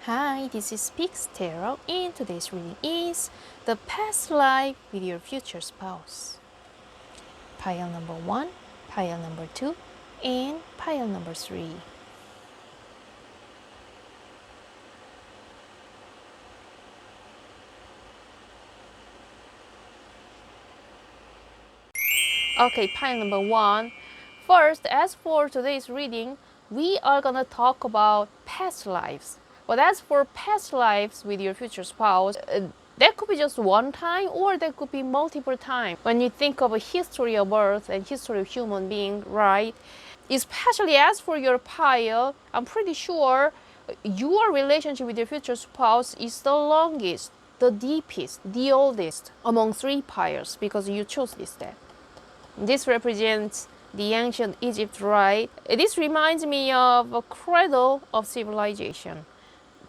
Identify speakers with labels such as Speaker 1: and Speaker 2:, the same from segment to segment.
Speaker 1: Hi, this is Spix Tarot, and today's reading is the past life with your future spouse. Pile number 1, pile number 2, and pile number 3. Okay, pile number 1. First, as for today's reading, we are gonna talk about past lives. But as for past lives with your future spouse, that could be just one time or that could be multiple times. When you think of a history of Earth and history of human being, right? Especially as for your pile, I'm pretty sure your relationship with your future spouse is the longest, the deepest, the oldest among 3 piles because you chose this step. This represents the ancient Egypt, right? This reminds me of a cradle of civilization.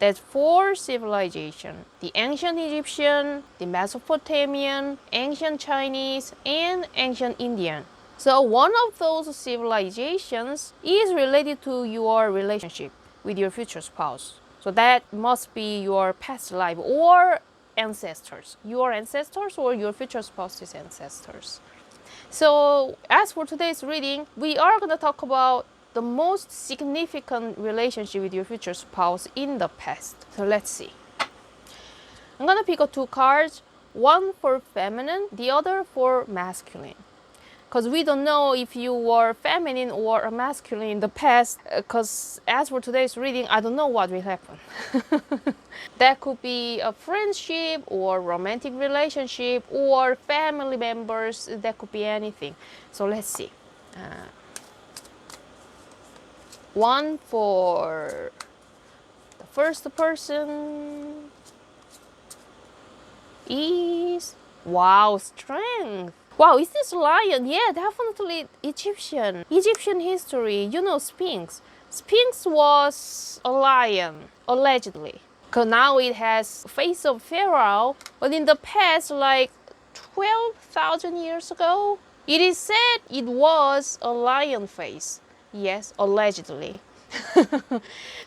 Speaker 1: That's 4 civilizations: the ancient Egyptian, the Mesopotamian, ancient Chinese, and ancient Indian. So one of those civilizations is related to your relationship with your future spouse. So that must be your past life or ancestors, your ancestors or your future spouse's ancestors. So as for today's reading, we are going to talk about the most significant relationship with your future spouse in the past. So let's see. I'm going to pick up 2 cards, one for feminine, the other for masculine. Because we don't know if you were feminine or a masculine in the past, because as for today's reading, I don't know what will happen. That could be a friendship or romantic relationship or family members, that could be anything. So let's see. One for the first person is, wow, strength. Wow, is this lion? Yeah, definitely Egyptian history. You know Sphinx. Sphinx was a lion, allegedly. Because now it has face of Pharaoh. But in the past, like 12,000 years ago, it is said it was a lion face. Yes, allegedly.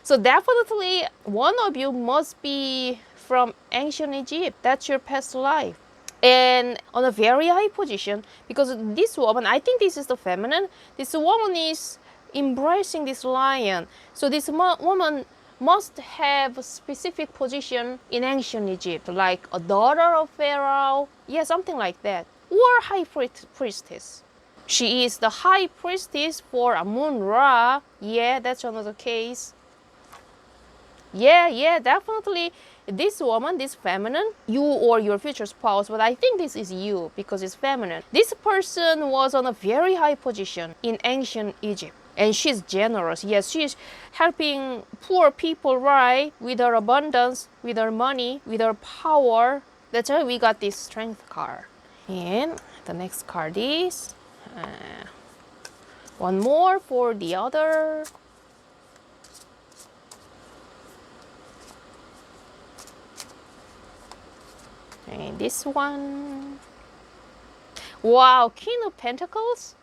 Speaker 1: So definitely one of you must be from ancient Egypt. That's your past life. And on a very high position, because this woman, I think this is the feminine, this woman is embracing this lion. So this woman must have a specific position in ancient Egypt, like a daughter of Pharaoh, yeah, something like that, or high priestess. She is the high priestess for Amun-Ra. Yeah, that's another case. Yeah, definitely. This woman, this feminine, you or your future spouse, but I think this is you because it's feminine. This person was on a very high position in ancient Egypt. And she's generous. Yes, she's helping poor people, right? With her abundance, with her money, with her power. That's why we got this strength card. And the next card is one more for the other. And this one. Wow, King of Pentacles.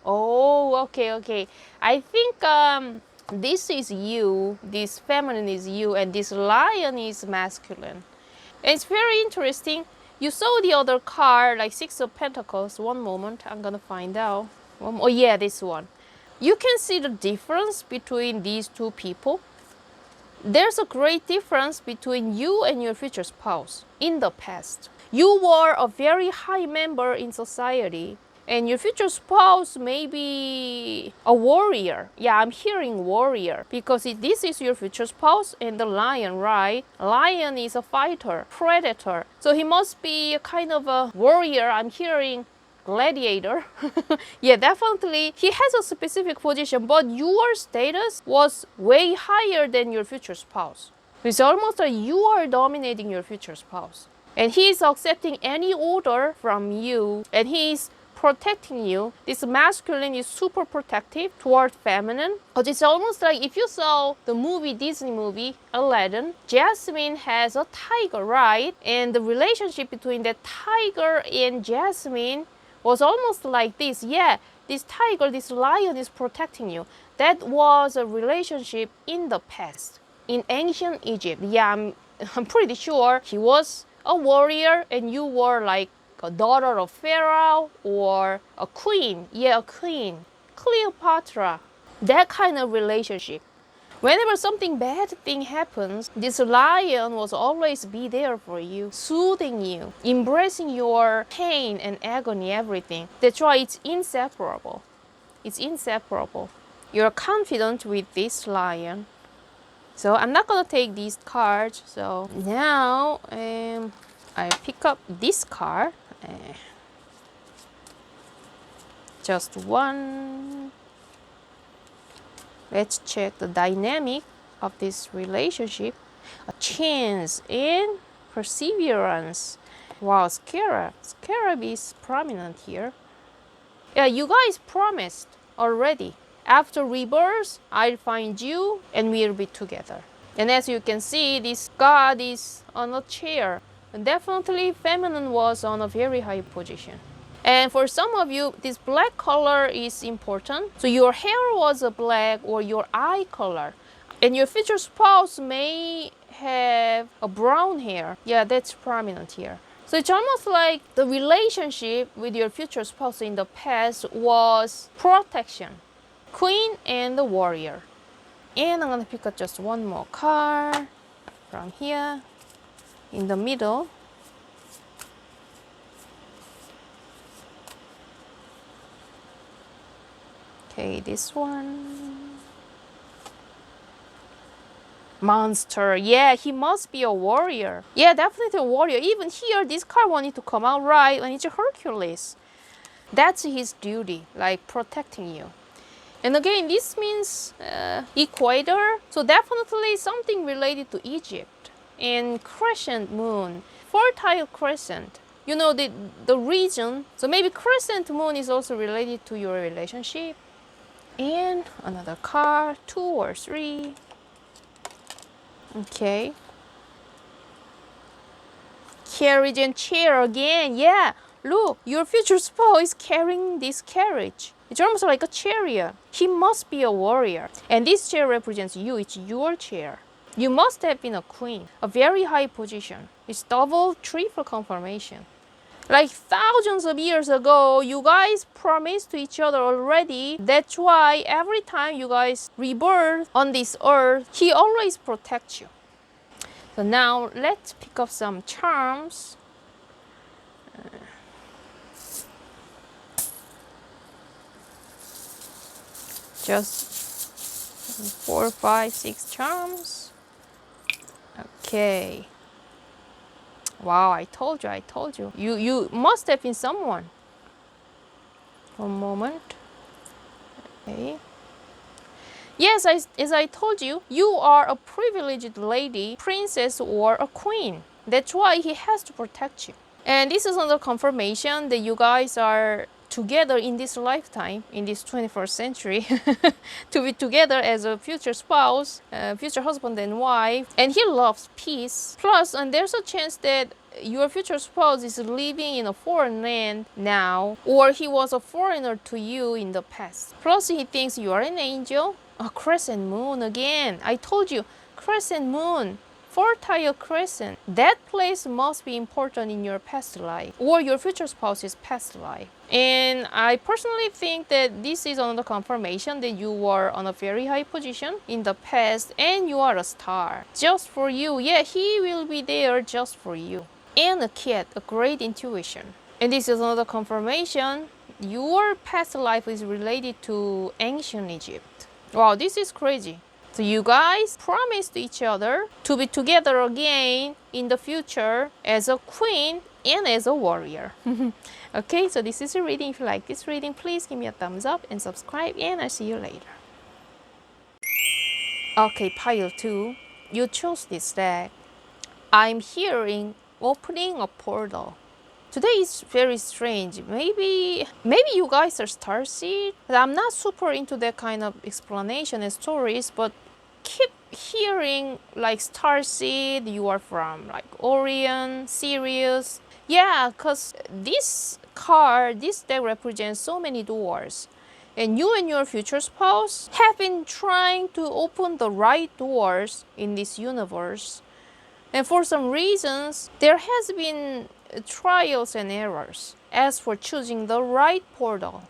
Speaker 1: Oh, okay. I think this is you, this feminine is you, and this lion is masculine. And it's very interesting. You saw the other card, like 6 of Pentacles. One moment, I'm gonna find out. Oh yeah, this one. You can see the difference between these 2 people. There's a great difference between you and your future spouse in the past. You were a very high member in society, and your future spouse may be a warrior. Yeah, I'm hearing warrior because this is your future spouse and the lion, right? Lion is a fighter, predator. So he must be a kind of a warrior. I'm hearing gladiator. Yeah, definitely he has a specific position, but your status was way higher than your future spouse. It's almost like you are dominating your future spouse, and he is accepting any order from you, and he is protecting you. This masculine is super protective toward feminine. But it's almost like if you saw the Disney movie Aladdin, Jasmine has a tiger, right? And the relationship between the tiger and Jasmine was almost like this. Yeah, this tiger, this lion is protecting you. That was a relationship in the past. in ancient Egypt. Yeah, I'm pretty sure he was a warrior and you were like a daughter of Pharaoh or a queen. Yeah, a queen. Cleopatra. That kind of relationship. Whenever something bad thing happens, this lion will always be there for you, soothing you, embracing your pain and agony, everything. That's why it's inseparable. It's inseparable. You're confident with this lion. So I'm not gonna take these cards. So now I pick up this card. Just one. Let's check the dynamic of this relationship. A chance and perseverance. Wow, Scarab. Scarab is prominent here. Yeah, you guys promised already. After rebirth, I'll find you and we'll be together. And as you can see, this god is on a chair. And definitely feminine was on a very high position. And for some of you, this black color is important. So your hair was a black or your eye color. And your future spouse may have a brown hair. Yeah, that's prominent here. So it's almost like the relationship with your future spouse in the past was protection. Queen and the warrior. And I'm going to pick up just one more card from here in the middle. Okay, this one. Monster. Yeah, he must be a warrior. Yeah, definitely a warrior. Even here, this card wanted to come out right, and it's a Hercules. That's his duty, like protecting you. And again, this means equator. So definitely something related to Egypt. And crescent moon, fertile crescent. You know, the region. So maybe crescent moon is also related to your relationship. And another card, 2 or 3. Okay. Carriage and chair again. Yeah, look, your future spouse is carrying this carriage. It's almost like a chariot. He must be a warrior. And this chair represents you. It's your chair. You must have been a queen, a very high position. It's double, triple confirmation. Like thousands of years ago, you guys promised to each other already. That's why every time you guys rebirth on this earth, he always protects you. So now let's pick up some charms. Just 4, 5, 6 charms. Okay. Wow, I told you. You must have been someone. One moment. Okay. Yes, as I told you, you are a privileged lady, princess, or a queen. That's why he has to protect you. And this is another confirmation that you guys are together in this lifetime, in this 21st century, to be together as a future spouse, future husband and wife. And he loves peace. Plus, and there's a chance that your future spouse is living in a foreign land now, or he was a foreigner to you in the past. Plus, he thinks you are an angel. A crescent moon again. I told you, crescent moon. Fertile crescent. That place must be important in your past life or your future spouse's past life. And I personally think that this is another confirmation that you were on a very high position in the past and you are a star. Just for you. Yeah, he will be there just for you. And a cat, a great intuition. And this is another confirmation. Your past life is related to ancient Egypt. Wow, this is crazy. So you guys promised each other to be together again in the future as a queen and as a warrior. Okay, so this is a reading. If you like this reading, please give me a thumbs up and subscribe, and I'll see you later. Okay, pile 2. You chose this deck. I'm hearing opening a portal. Today is very strange. Maybe you guys are starseed. I'm not super into that kind of explanation and stories, but keep hearing like starseed. You are from like Orion, Sirius. Yeah, because this card, this deck represents so many doors. And you and your future spouse have been trying to open the right doors in this universe. And for some reasons, there has been trials and errors as for choosing the right portal.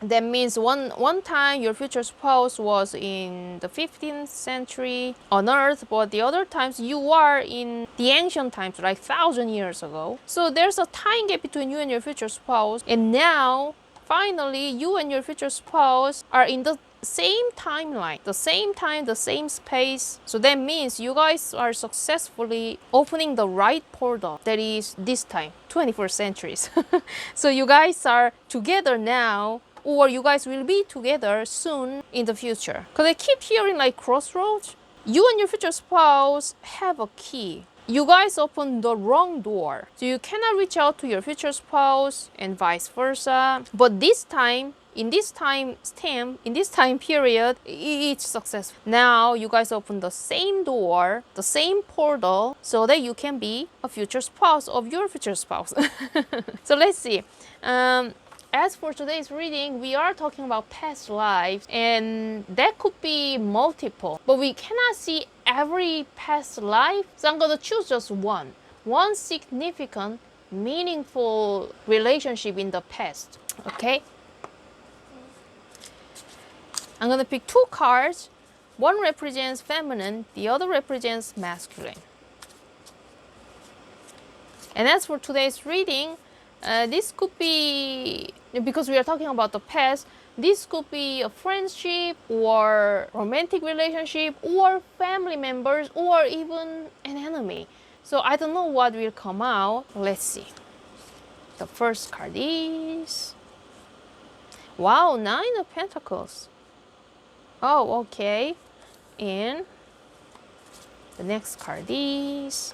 Speaker 1: That means one time your future spouse was in the 15th century on Earth, but the other times you are in the ancient times, like 1,000 years ago. So there's a time gap between you and your future spouse, and now finally you and your future spouse are in the same timeline, the same time, the same space. So that means you guys are successfully opening the right portal. That is this time, 21st centuries. So you guys are together now, or you guys will be together soon in the future. Because I keep hearing like crossroads. You and your future spouse have a key. You guys open the wrong door. So you cannot reach out to your future spouse and vice versa. But this time, in this time stamp, in this time period, it's successful. Now you guys open the same door, the same portal, so that you can be a future spouse of your future spouse. So let's see. As for today's reading, we are talking about past lives, and that could be multiple, but we cannot see every past life. So I'm gonna choose just one significant, meaningful relationship in the past. Okay? I'm gonna pick two cards. One represents feminine, the other represents masculine. And as for today's reading, this could be, because we are talking about the past, this could be a friendship or romantic relationship or family members or even an enemy. So I don't know what will come out. Let's see. The first card is, wow, 9 of Pentacles. Oh, okay. And the next card is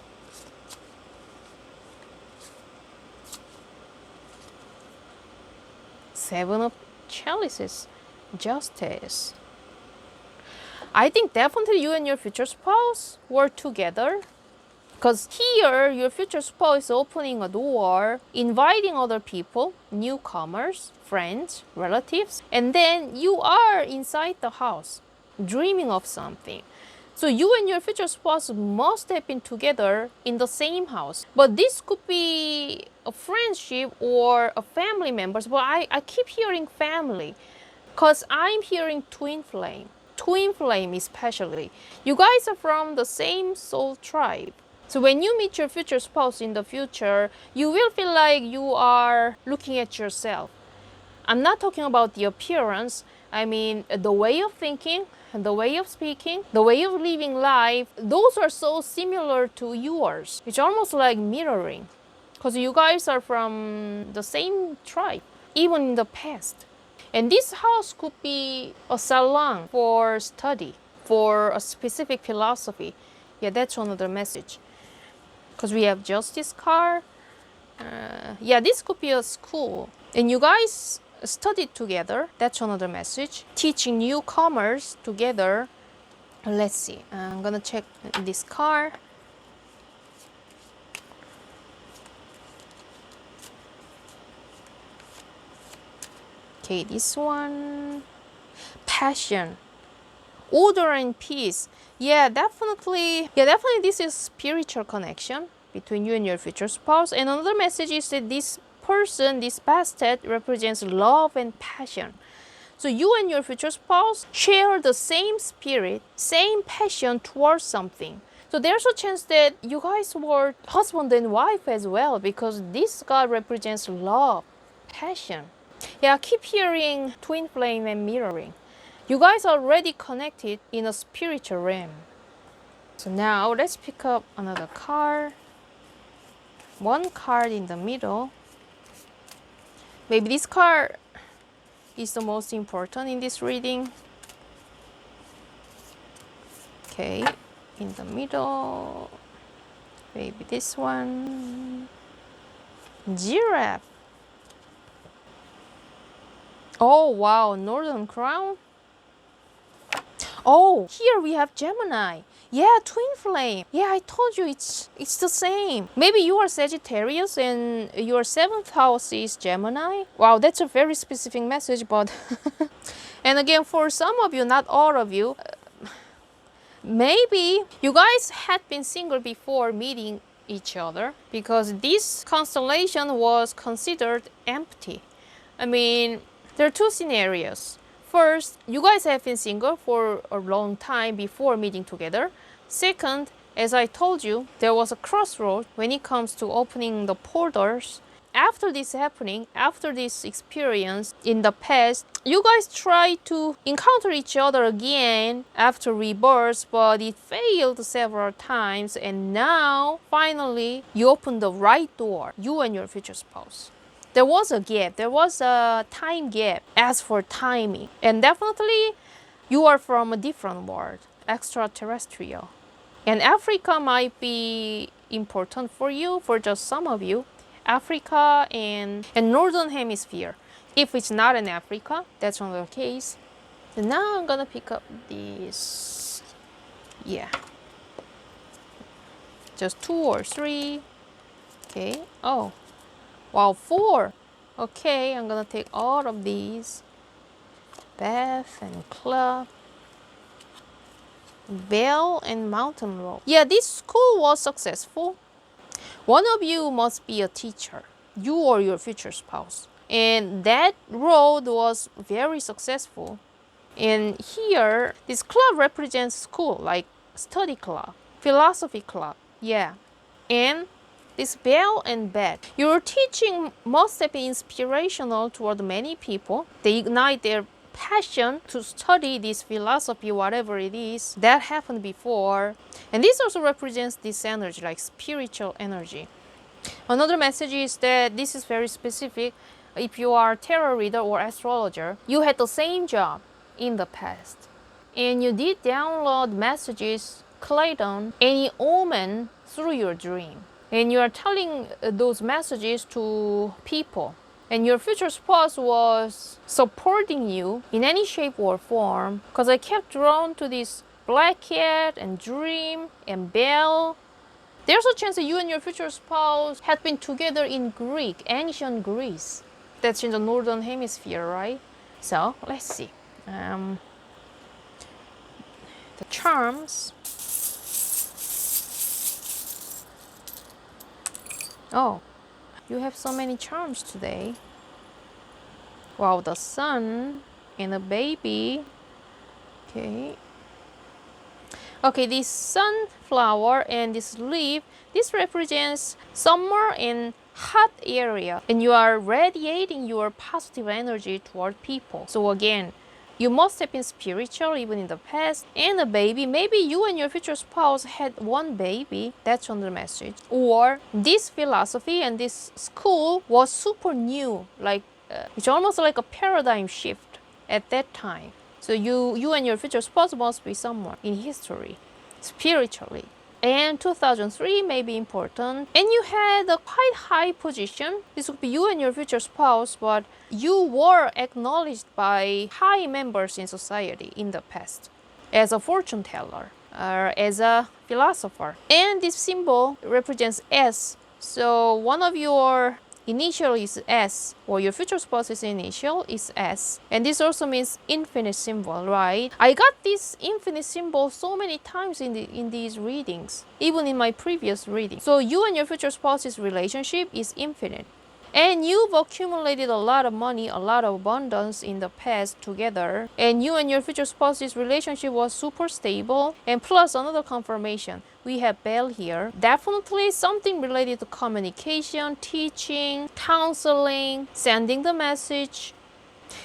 Speaker 1: Seven of Chalices, Justice. I think definitely you and your future spouse were together, because here your future spouse is opening a door, inviting other people, newcomers, friends, relatives, and then you are inside the house dreaming of something. So you and your future spouse must have been together in the same house. But this could be a friendship or a family members. But I keep hearing family, because I'm hearing twin flame. Twin flame especially. You guys are from the same soul tribe. So when you meet your future spouse in the future, you will feel like you are looking at yourself. I'm not talking about the appearance. I mean, the way of thinking, the way of speaking, the way of living life, those are so similar to yours. It's almost like mirroring, because you guys are from the same tribe, even in the past. And this house could be a salon for study, for a specific philosophy. Yeah, that's another message. Because we have Justice card. Yeah, this could be a school. And you guys studied together. That's another message. Teaching newcomers together. Let's see. I'm gonna check this card. Okay, this one. Passion. Order and peace. Yeah, definitely this is spiritual connection between you and your future spouse. And another message is that this person, this basket, represents love and passion. So you and your future spouse share the same spirit, same passion towards something. So there's a chance that you guys were husband and wife as well, because this card represents love, passion. Yeah, I keep hearing twin flame and mirroring. You guys are already connected in a spiritual realm. So now let's pick up another card. One card in the middle. Maybe this card is the most important in this reading. Okay, in the middle. Maybe this one. Giraffe. Oh wow, Northern Crown. Oh, here we have Gemini. Yeah, twin flame. Yeah, I told you it's the same. Maybe you are Sagittarius and your seventh house is Gemini. Wow, that's a very specific message, but and again, for some of you, not all of you, maybe you guys had been single before meeting each other because this constellation was considered empty. I mean, there are two scenarios. First, you guys have been single for a long time before meeting together. Second, as I told you, there was a crossroad when it comes to opening the portals. After this happening, after this experience in the past, you guys try to encounter each other again after rebirth, but it failed several times, and now finally you open the right door, you and your future spouse. There was a gap, there was a time gap as for timing, and definitely you are from a different world, extraterrestrial. And Africa might be important for you, for just some of you. Africa and Northern Hemisphere. If it's not in Africa, that's another case. So now I'm gonna pick up this. Yeah. Just 2 or 3. Okay. Oh. Wow, 4. Okay, I'm gonna take all of these. Bath and club. Bell and mountain road. Yeah, this school was successful. One of you must be a teacher, you or your future spouse. And that road was very successful. And here, this club represents school, like study club, philosophy club. Yeah. And this bell and bed. Your teaching must have been inspirational toward many people. They ignite their passion to study this philosophy, whatever it is. That happened before. And this also represents this energy, like spiritual energy. Another message is that this is very specific. If you are a tarot reader or astrologer, you had the same job in the past. And you did download messages, Clayton, any omen through your dream. And you are telling those messages to people. And your future spouse was supporting you in any shape or form. Because I kept drawn to this black cat and dream and bell. There's a chance that you and your future spouse had been together in Greek, ancient Greece. That's in the northern hemisphere, right? So let's see. The charms. Oh, you have so many charms today. Wow, the sun and a baby. Okay. Okay, this sunflower and this leaf, this represents summer and hot area. And you are radiating your positive energy toward people. So again, you must have been spiritual even in the past. And a baby, maybe you and your future spouse had one baby. That's on the message. Or this philosophy and this school was super new. Like, it's almost like a paradigm shift at that time. So you and your future spouse must be someone in history, spiritually. And 2003 may be important. And you had a quite high position. This would be you and your future spouse, but you were acknowledged by high members in society in the past as a fortune teller or as a philosopher. And this symbol represents S. So one of your initial is S, or your future spouse's initial is S. And this also means infinite symbol, right? I got this infinite symbol so many times in these readings, even in my previous reading. So you and your future spouse's relationship is infinite. And you've accumulated a lot of money, a lot of abundance in the past together. And you and your future spouse's relationship was super stable. And plus another confirmation. We have Bell here. Definitely something related to communication, teaching, counseling, sending the message.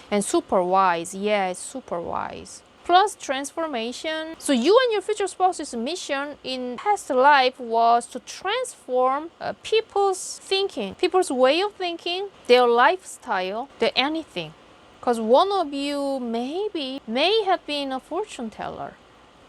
Speaker 1: And super wise. Yeah, it's super wise. Plus transformation. So you and your future spouse's mission in past life was to transform people's thinking, people's way of thinking, their lifestyle, their anything. Because one of you may have been a fortune teller.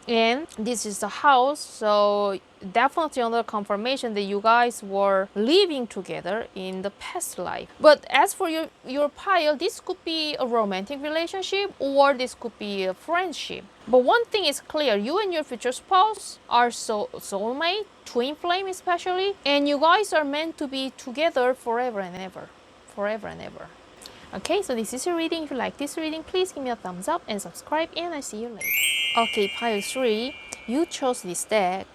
Speaker 1: And this is the house, so definitely another confirmation that you guys were living together in the past life. But as for your pile, this could be a romantic relationship or this could be a friendship. But one thing is clear, you and your future spouse are soulmate, twin flame especially, and you guys are meant to be together forever and ever. Forever and ever. Okay, so this is your reading. If you like this reading, please give me a thumbs up and subscribe, and I see you later. Okay, pile 3, you chose this deck.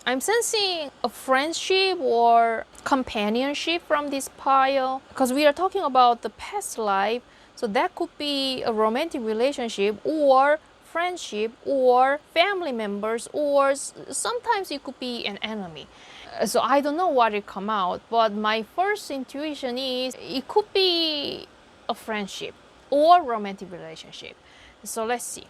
Speaker 1: I'm sensing a friendship or companionship from this pile because we are talking about the past life. So that could be a romantic relationship or friendship or family members, or sometimes it could be an enemy. So I don't know what will come out, but my first intuition is it could be a friendship or romantic relationship. So let's see.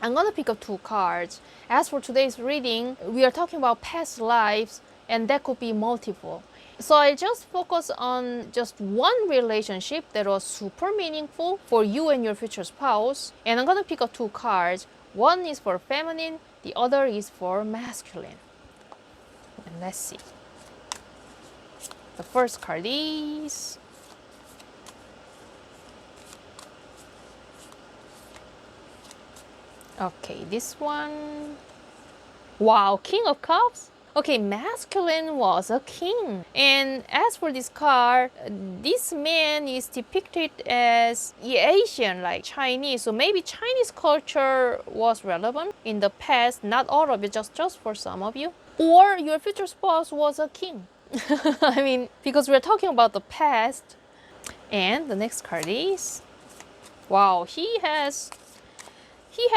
Speaker 1: I'm gonna pick up 2 cards. As for today's reading, we are talking about past lives, and that could be multiple. So I just focus on just one relationship that was super meaningful for you and your future spouse. And I'm gonna pick up 2 cards. One is for feminine, the other is for masculine. And let's see. The first card is okay, this one. Wow, King of Cups? Okay, masculine was a king. And as for this card, this man is depicted as Asian, like Chinese. So maybe Chinese culture was relevant in the past, not all of it, just for some of you. Or your future spouse was a king. I mean, because we're talking about the past. And the next card is, wow, he had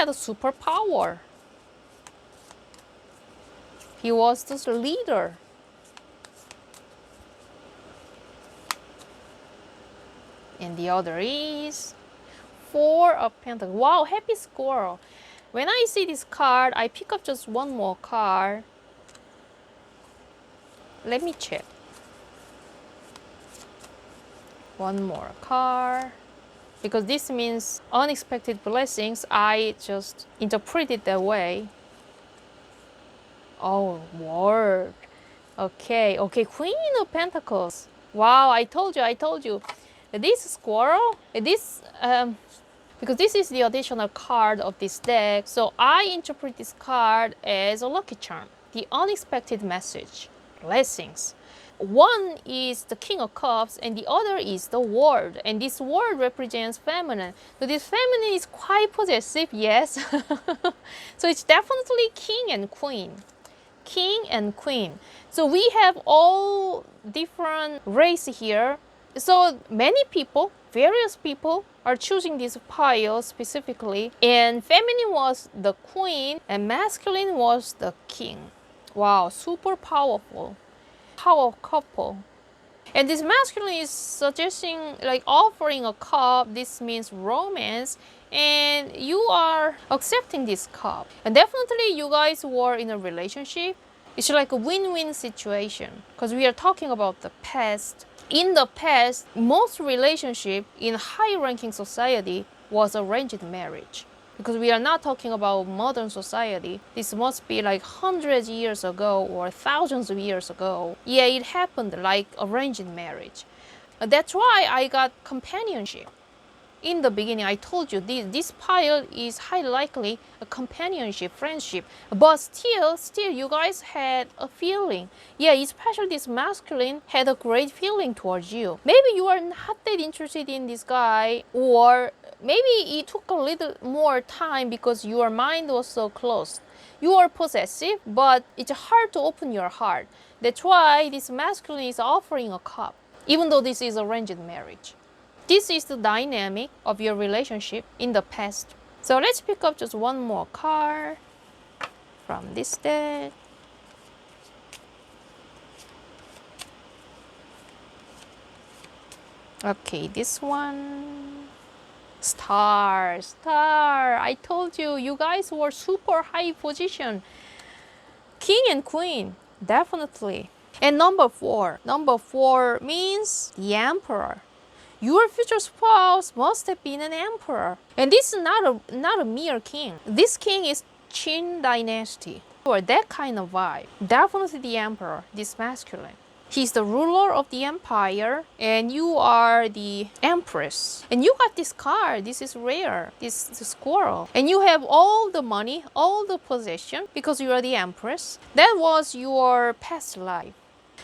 Speaker 1: a superpower. He was the leader. And the other is 4 of Pentacles. Wow, happy squirrel. When I see this card, I pick up just one more card. Let me check. One more card. Because this means unexpected blessings. I just interpret it that way. Oh, word. Okay, Queen of Pentacles. Wow, I told you. This squirrel, because this is the additional card of this deck, so I interpret this card as a lucky charm, the unexpected message, blessings. One is the King of Cups and the other is the World, and this World represents feminine. So this feminine is quite possessive, yes. So it's definitely King and Queen. King and Queen. So we have all different race here. So many people, various people are choosing this pile specifically, and feminine was the queen and masculine was the king. Wow, super powerful. Power couple. And this masculine is suggesting, like, offering a cup. This means romance, and you are accepting this cup. And definitely you guys were in a relationship. It's like a win-win situation because we are talking about the past. In the past, most relationship in high-ranking society was arranged marriage. Because we are not talking about modern society. This must be like hundreds of years ago or thousands of years ago. Yeah, it happened like arranged marriage. That's why I got companionship. In the beginning, I told you this pile is highly likely a companionship, friendship. But still, you guys had a feeling. Yeah, especially this masculine had a great feeling towards you. Maybe you are not that interested in this guy, or maybe it took a little more time because your mind was so closed. You are possessive, but it's hard to open your heart. That's why this masculine is offering a cup, even though this is arranged marriage. This is the dynamic of your relationship in the past. So let's pick up just one more card from this deck. Okay, this one. Star. I told you, you guys were super high position. King and queen, definitely. And number 4. Number 4 means the emperor. Your future spouse must have been an emperor. And this is not a mere king. This king is Qin dynasty. or that kind of vibe. Definitely the emperor, this masculine. He's the ruler of the empire, and you are the empress. And you got this card. This is rare. This squirrel. And you have all the money, all the possession, because you are the empress. That was your past life.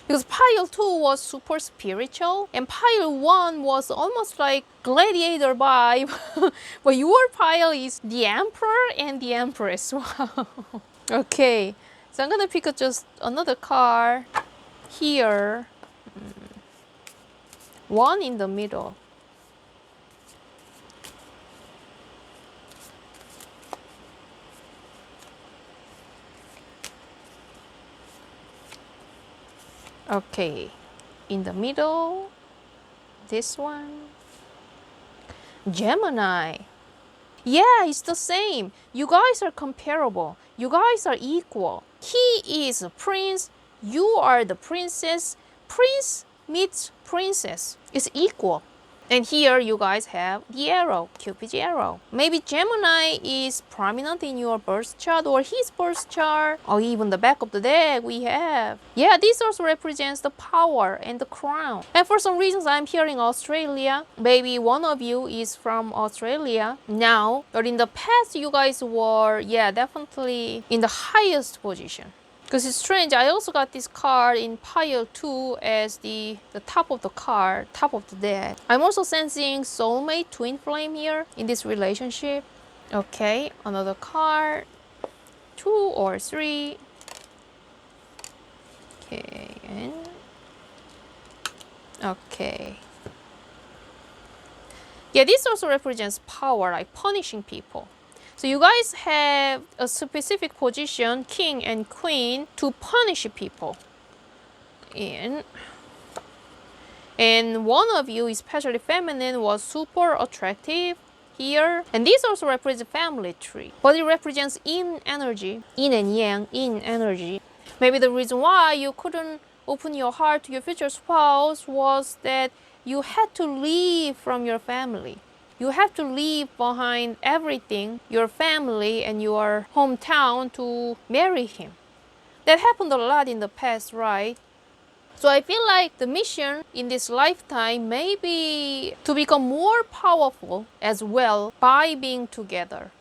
Speaker 1: Because pile 2 was super spiritual, and pile 1 was almost like gladiator vibe. But your pile is the emperor and the empress. Wow. Okay, so I'm gonna pick up just another card. Here, one in the middle. Okay, in the middle, this one. Gemini. Yeah, it's the same. You guys are comparable. You guys are equal. He is a prince. You are the princess. Prince meets princess. It's equal. And here you guys have the arrow, Cupid's arrow. Maybe Gemini is prominent in your birth chart or his birth chart, or even the back of the deck we have. Yeah, this also represents the power and the crown. And for some reasons I'm hearing Australia. Maybe one of you is from Australia now, but in the past you guys were, yeah, definitely in the highest position. Because it's strange, I also got this card in pile 2 as the top of the card, top of the deck. I'm also sensing soulmate, twin flame here in this relationship. Okay, another card, 2 or 3. Okay, and okay. Yeah, this also represents power, like punishing people. So you guys have a specific position, king and queen, to punish people. And one of you, especially feminine, was super attractive here. And this also represents family tree. But it represents yin energy, yin and yang, yin energy. Maybe the reason why you couldn't open your heart to your future spouse was that you had to leave from your family. You have to leave behind everything, your family and your hometown, to marry him. That happened a lot in the past, right? So I feel like the mission in this lifetime may be to become more powerful as well by being together.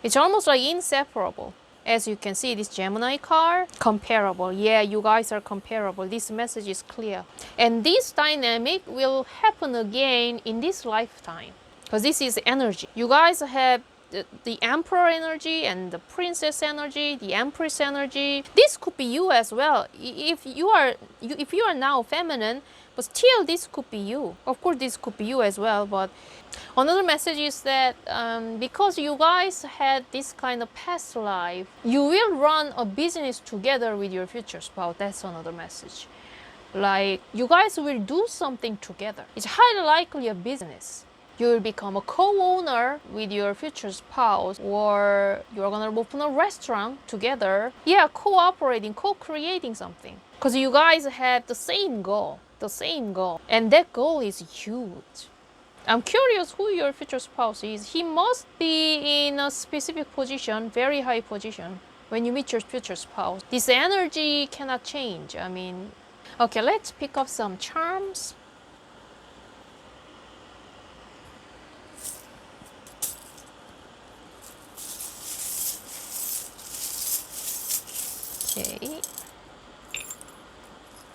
Speaker 1: It's almost like inseparable. As you can see, this Gemini card, comparable. Yeah, you guys are comparable. This message is clear. And this dynamic will happen again in this lifetime. Because this is energy. You guys have the emperor energy and the princess energy, the empress energy. This could be you as well. If you are now feminine, but still this could be you. Of course, this could be you as well. But another message is that because you guys had this kind of past life, you will run a business together with your future spouse. That's another message. Like you guys will do something together. It's highly likely a business. You will become a co-owner with your future spouse, or you're gonna open a restaurant together. Yeah, cooperating, co-creating something. Because you guys have the same goal. And that goal is huge. I'm curious who your future spouse is. He must be in a specific position, very high position, when you meet your future spouse. This energy cannot change. I mean, okay, let's pick up some charms. Okay.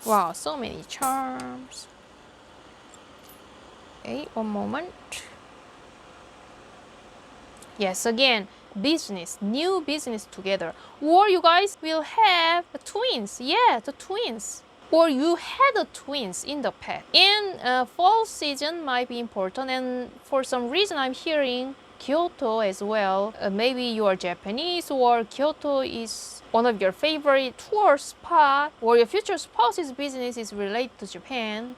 Speaker 1: Wow, so many charms. Okay, one moment. Yes, again, business, new business together. Or you guys will have twins. Yeah, the twins. Or you had a twins in the past. And fall season might be important. And for some reason, I'm hearing Kyoto as well. Maybe you are Japanese, or Kyoto is one of your favorite tour spot, or your future spouse's business is related to Japan.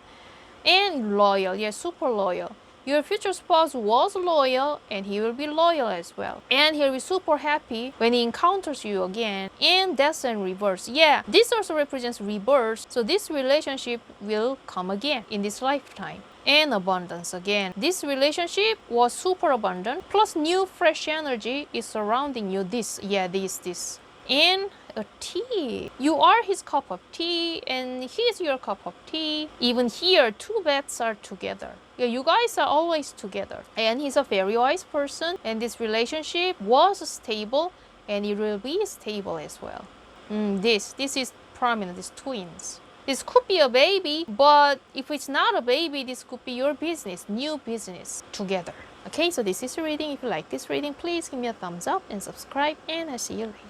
Speaker 1: And loyal, yeah, super loyal. Your future spouse was loyal, and he will be loyal as well. And he'll be super happy when he encounters you again. And death and reverse. Yeah, this also represents rebirth. So this relationship will come again in this lifetime. And abundance again. This relationship was super abundant. Plus new fresh energy is surrounding you. This. And a tea. You are his cup of tea and he's your cup of tea. Even here, two beds are together. Yeah, you guys are always together. And he's a very wise person, and this relationship was stable and it will be stable as well. This is prominent, these twins. This could be a baby, but if it's not a baby, this could be your business, new business together. Okay, so this is a reading. If you like this reading, please give me a thumbs up and subscribe, and I'll see you later.